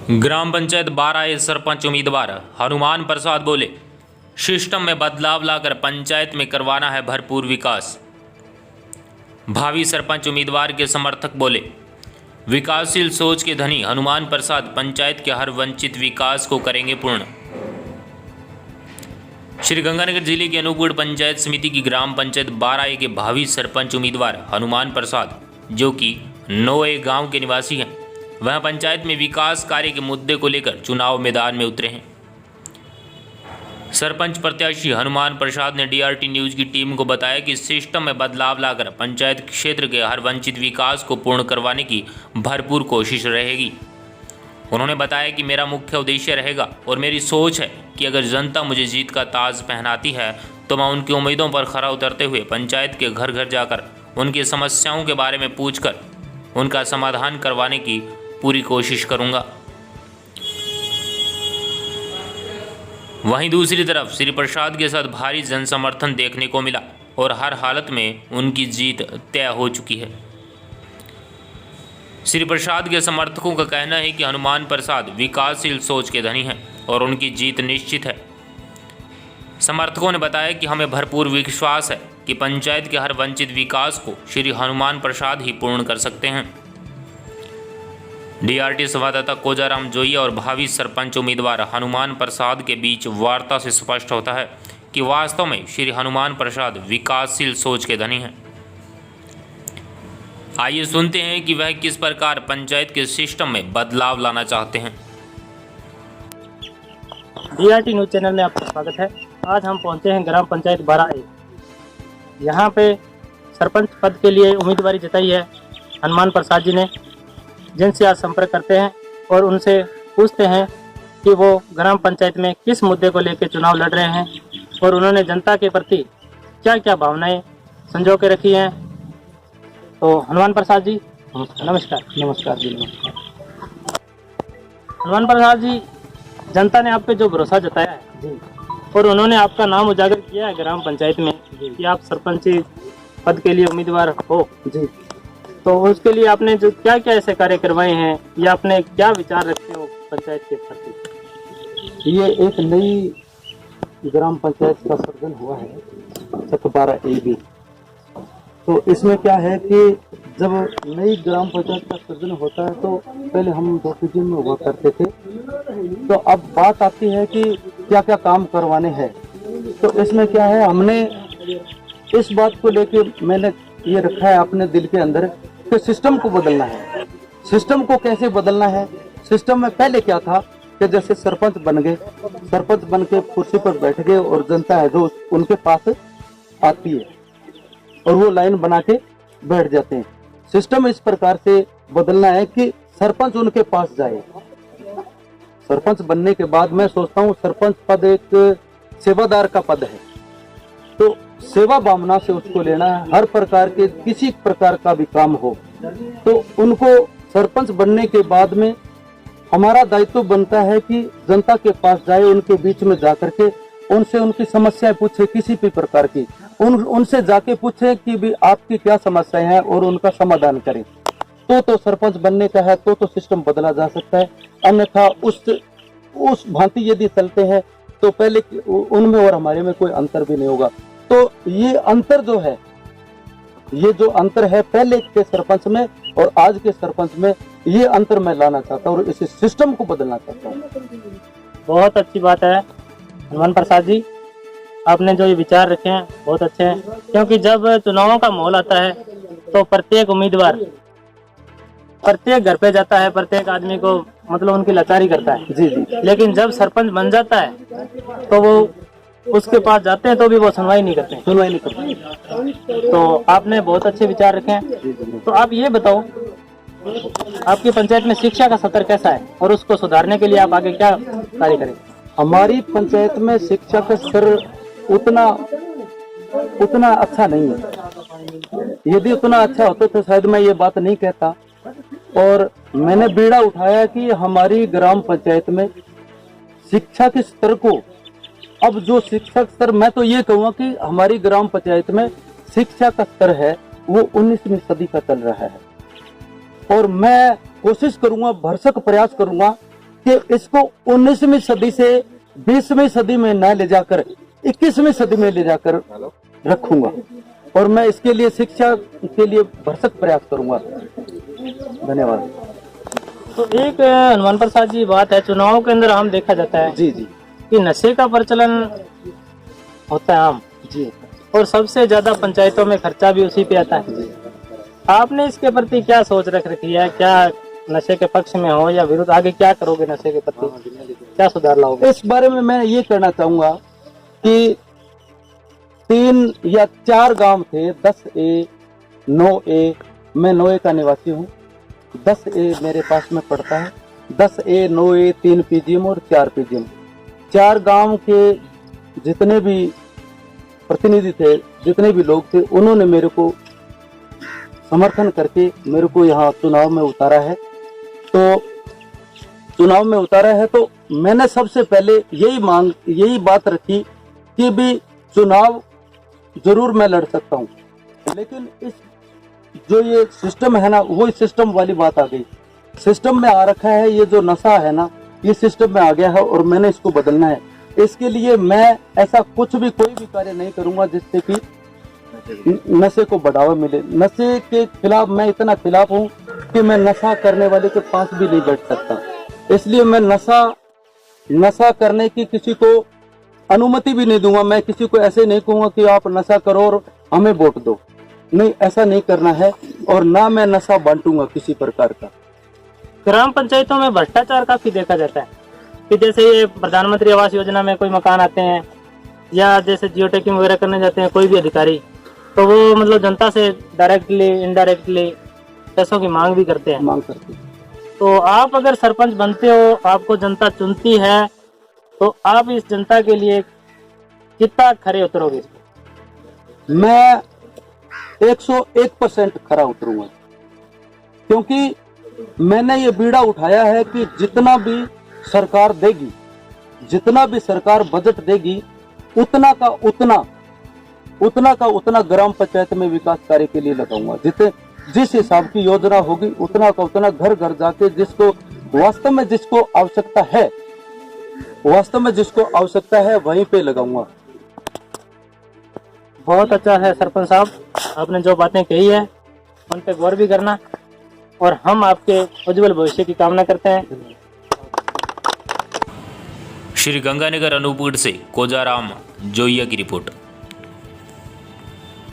ग्राम पंचायत 12 सरपंच उम्मीदवार हनुमान प्रसाद बोले, सिस्टम में बदलाव लाकर पंचायत में करवाना है भरपूर विकास। भावी सरपंच उम्मीदवार के समर्थक बोले, विकासशील सोच के धनी हनुमान प्रसाद पंचायत के हर वंचित विकास को करेंगे पूर्ण। श्रीगंगानगर जिले की अनूपगढ़ पंचायत समिति की ग्राम पंचायत 12 के भावी सरपंच उम्मीदवार हनुमान प्रसाद, जो कि 9 गांव के निवासी हैं, वह पंचायत में विकास कार्य के मुद्दे को लेकर चुनाव मैदान में उतरे हैं। सरपंच प्रत्याशी हनुमान प्रसाद ने डीआरटी न्यूज की टीम को बताया कि सिस्टम में बदलाव लाकर पंचायत क्षेत्र के हर वंचित विकास को पूर्ण करवाने की भरपूर कोशिश रहेगी। उन्होंने बताया कि मेरा मुख्य उद्देश्य रहेगा और मेरी सोच है कि अगर जनता मुझे जीत का ताज पहनाती है तो मैं उनकी उम्मीदों पर खरा उतरते हुए पंचायत के घर घर जाकर उनकी समस्याओं के बारे में पूछकर उनका समाधान करवाने की पूरी कोशिश करूंगा। वहीं दूसरी तरफ श्री प्रसाद के साथ भारी जन समर्थन देखने को मिला और हर हालत में उनकी जीत तय हो चुकी है। श्री प्रसाद के समर्थकों का कहना है कि हनुमान प्रसाद विकासशील सोच के धनी हैं और उनकी जीत निश्चित है। समर्थकों ने बताया कि हमें भरपूर विश्वास है कि पंचायत के हर वंचित विकास को श्री हनुमान प्रसाद ही पूर्ण कर सकते हैं। डीआरटी संवाददाता कोजाराम जोइया और भावी सरपंच उम्मीदवार हनुमान प्रसाद के बीच वार्ता से स्पष्ट होता है कि वास्तव में श्री हनुमान प्रसाद विकासशील सोच के धनी हैं। आइए सुनते हैं कि वह किस प्रकार पंचायत के सिस्टम में बदलाव लाना चाहते हैं। डीआरटी न्यूज चैनल में आपका स्वागत है। आज हम पहुंचे हैं ग्राम पंचायत 12A। यहाँ पे सरपंच पद के लिए उम्मीदवारी जताई है हनुमान प्रसाद जी ने, जिनसे आज संपर्क करते हैं और उनसे पूछते हैं कि वो ग्राम पंचायत में किस मुद्दे को लेकर चुनाव लड़ रहे हैं और उन्होंने जनता के प्रति क्या क्या भावनाएं संजो के रखी हैं। तो हनुमान प्रसाद जी नमस्कार। नमस्कार जी, नमस्कार। हनुमान प्रसाद जी, जनता ने आप पे जो भरोसा जताया है जी, और उन्होंने आपका नाम उजागर किया है ग्राम पंचायत में कि आप सरपंच पद के लिए उम्मीदवार हो जी, तो उसके लिए आपने जो क्या क्या ऐसे कार्य करवाए हैं या आपने क्या विचार रखते हो पंचायत के प्रति? ये एक नई ग्राम पंचायत का सृजन हुआ है 12A भी। तो इसमें क्या है कि जब नई ग्राम पंचायत का सृजन होता है तो पहले हम 2 डिवीजन में हुआ करते थे। तो अब बात आती है कि क्या क्या काम करवाने हैं। तो इसमें क्या है, हमने इस बात को लेके मैंने ये रखा है अपने दिल के अंदर कि सिस्टम को बदलना है। सिस्टम को कैसे बदलना है? सिस्टम में पहले क्या था कि जैसे सरपंच बन गए, सरपंच बन के कुर्सी पर बैठ गए और जनता है जो उनके पास आती है और वो लाइन बना के बैठ जाते हैं। सिस्टम इस प्रकार से बदलना है कि सरपंच उनके पास जाए। सरपंच बनने के बाद मैं सोचता हूँ सरपंच पद एक सेवादार का पद है, तो सेवा भावना से उसको लेना है। हर प्रकार के किसी प्रकार का भी काम हो तो उनको सरपंच बनने के बाद में हमारा दायित्व बनता है कि जनता के पास जाए, उनके बीच में जाकर के उनसे उनकी समस्याएं पूछे, किसी भी प्रकार की उनसे जाके पूछे कि भी आपकी क्या समस्याएं हैं और उनका समाधान करें। तो सरपंच बनने का है तो सिस्टम बदला जा सकता है। अन्यथा उस भांति यदि चलते हैं तो पहले उनमें और हमारे में कोई अंतर भी नहीं होगा। तो ये अंतर जो है, ये जो अंतर है पहले के सरपंच में और आज के सरपंच में, ये अंतर मैं लाना चाहता हूँ और इस सिस्टम को बदलना चाहता हूँ। बहुत अच्छी बात है हनुमान प्रसाद जी, आपने जो ये विचार रखे हैं बहुत अच्छे हैं, क्योंकि जब चुनावों का माहौल आता है तो प्रत्येक उम्मीदवार प्रत्येक घर पे जाता है, प्रत्येक आदमी को मतलब उनकी लाचारी करता है। जी जी। लेकिन जब सरपंच बन जाता है तो वो उसके पास जाते हैं तो भी वो सुनवाई नहीं करते तो आपने बहुत अच्छे विचार रखे हैं। तो आप ये बताओ, आपकी पंचायत में शिक्षा का स्तर कैसा है और उसको सुधारने के लिए आप आगे क्या कार्य करें? हमारी पंचायत में शिक्षा का स्तर उतना अच्छा नहीं है। यदि उतना अच्छा होता तो शायद मैं ये बात नहीं कहता। और मैंने बीड़ा उठाया कि हमारी ग्राम पंचायत में शिक्षा के स्तर को, अब जो शिक्षा स्तर, मैं तो ये कहूँगा कि हमारी ग्राम पंचायत में शिक्षा का स्तर है वो 19वीं सदी का चल रहा है। और मैं कोशिश करूंगा, भरसक प्रयास करूंगा कि इसको 19वीं सदी से 20वीं सदी में न ले जाकर 21वीं सदी में ले जाकर रखूंगा और मैं इसके लिए शिक्षा के लिए भरसक प्रयास करूंगा। धन्यवाद। तो एक हनुमान प्रसाद जी बात है, चुनाव के अंदर आम देखा जाता है जी जी कि नशे का प्रचलन होता है आम जी और सबसे ज्यादा पंचायतों में खर्चा भी उसी पे आता है। आपने इसके प्रति क्या सोच रख रखी है? क्या नशे के पक्ष में हो या विरुद्ध? आगे क्या करोगे नशे के प्रति, क्या सुधार लाओगे? इस बारे में मैं ये कहना चाहूंगा कि 3 या 4 गांव थे, 10A 9A, मैं 9A का निवासी हूँ। 10A मेरे पास में पड़ता है, 10A 9A 3 PGM और 4 PGM। 4 गांव के जितने भी प्रतिनिधि थे, जितने भी लोग थे, उन्होंने मेरे को समर्थन करके मेरे को यहाँ चुनाव में उतारा है। तो चुनाव में उतारा है तो मैंने सबसे पहले यही बात रखी कि भी चुनाव जरूर मैं लड़ सकता हूँ, लेकिन इस जो ये सिस्टम है ना, वो सिस्टम वाली बात आ गई। सिस्टम में आ रखा है, ये जो नशा है ना, ये सिस्टम में आ गया है और मैंने इसको बदलना है। इसके लिए मैं ऐसा कुछ भी कोई भी कार्य नहीं करूंगा जिससे कि नशे को बढ़ावा मिले। नशे के खिलाफ मैं इतना खिलाफ हूँ कि मैं नशा करने वाले के पास भी नहीं बैठ सकता। इसलिए मैं नशा करने की किसी को अनुमति भी नहीं दूंगा। मैं किसी को ऐसे नहीं कहूंगा कि आप नशा करो और हमें वोट दो, नहीं, ऐसा नहीं करना है। और ना मैं नशा बांटूंगा किसी प्रकार का। ग्राम पंचायतों में भ्रष्टाचार काफी देखा जाता है कि जैसे ये प्रधानमंत्री आवास योजना में कोई मकान आते हैं या जैसे जियो टैगिंग वगैरह करने जाते हैं कोई भी अधिकारी, तो वो मतलब जनता से डायरेक्टली इनडायरेक्टली पैसों की मांग भी करते हैं। तो आप अगर सरपंच बनते हो, आपको जनता चुनती है, तो आप इस जनता के लिए कितना खरे उतरोगे? मैं 101% खरा उतरूंगा, क्योंकि मैंने ये बीड़ा उठाया है कि जितना भी सरकार देगी, जितना भी सरकार बजट देगी, उतना का उतना ग्राम पंचायत में विकास कार्य के लिए लगाऊंगा। जिस हिसाब की योजना होगी उतना का उतना घर घर जाके जिसको वास्तव में जिसको आवश्यकता है वहीं पे लगाऊंगा। बहुत अच्छा है सरपंच साहब, आपने जो बातें कही है उन पे गौर भी करना और हम आपके उज्जवल भविष्य की कामना करते हैं। श्री गंगानगर अनूपगढ़ से कोजाराम जोइया की रिपोर्ट।